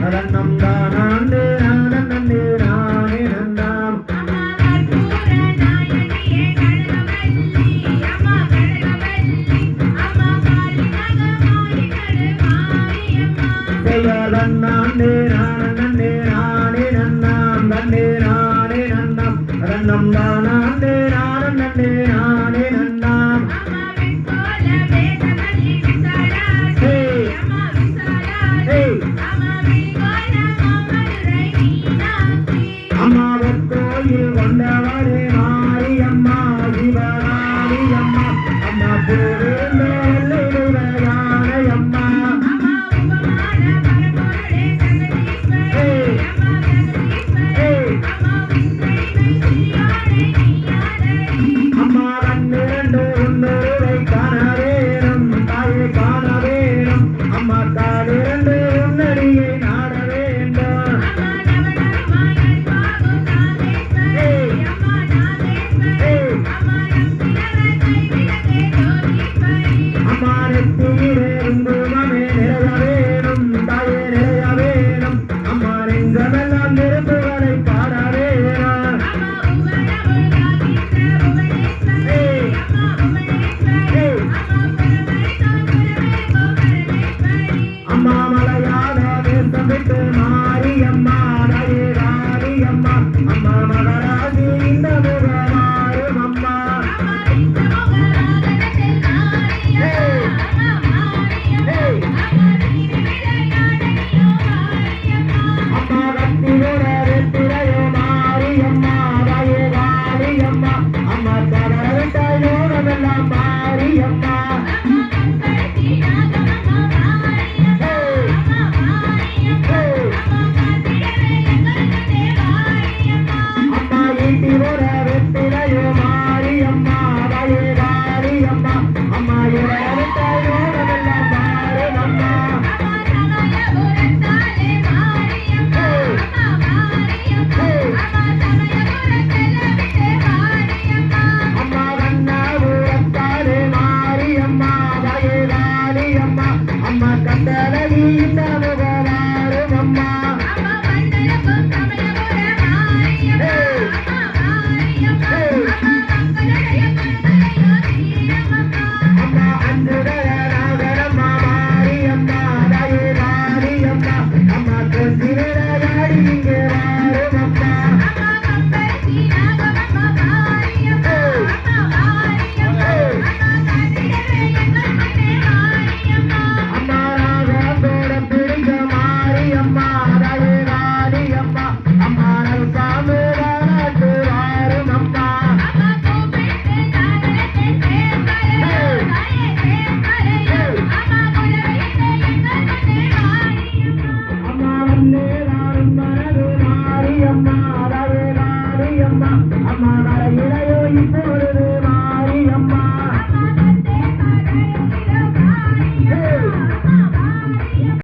நன்னம் தானே நானே நானே நன்னாம் நன்னே நானே நானே நன்னாம் நன்னே நானே நன்னாம் நன்னம் தானே நானே நானே நன்னாம் அம்மாவர் கோயில் கொண்டவரே மாரியம்மா சிவராணியம்மா அம்மா பூவிருந்த யானையம்மா அம்மா கண்ணிரண்டு உன்னுருவை காண வேணும் தாயை காண வேணும் அம்மா காலிரண்டு உன்னடியை நாட வேண்டும் அம்மா நெத்தியிலே குங்குமமே நிறைய வேணும் தாயே நிறைய வேணும் அம்மா நெஞ்சமெல்லாம் நெருப்புகளை பாட வேணும் அம்மா மலையாள தேசம் விட்டு மாரியம்மா தாயே ராணியம்மா அம்மா மகராஜி இந்த முகமாறும் அம்மா அம்மா கத்தியோட வெற்றிலையோ மாரியம்மா தாயே ராணியம்மா அம்மா கடற்காயோடமெல்லாம் மாரியம்மா அம்மா ஈட்டியோட வெற்றிலையோ மாரியம்மா தாயே ராணியம்மா அம்மா கடற்காயோடமெல்லாம் மாறுமம்மா அம்மா கண்ணாபுரத்தாலே மாரியம்மா தாயே ராணியம்மா அம்மா கண்டலகி இந்த முகமாறும் அம்மா அம்மா அஞ்சுடைய நாகரம்மா மாரியம்மா தாயே ராணியம்மா அம்மா கொண்டிராடி இங்கே வாரும் அம்மா அம்மா ராகத்தோட பிடிக்க மாரியம்மா தாயே ராணியம்மா அம்மா நல்காமு நாட்டு வாரும் அம்மா அம்மா வந்தே நானும் மனது மாரியம்மா தாயே ராணியம்மா அம்மா நடையிலையோ இப்போ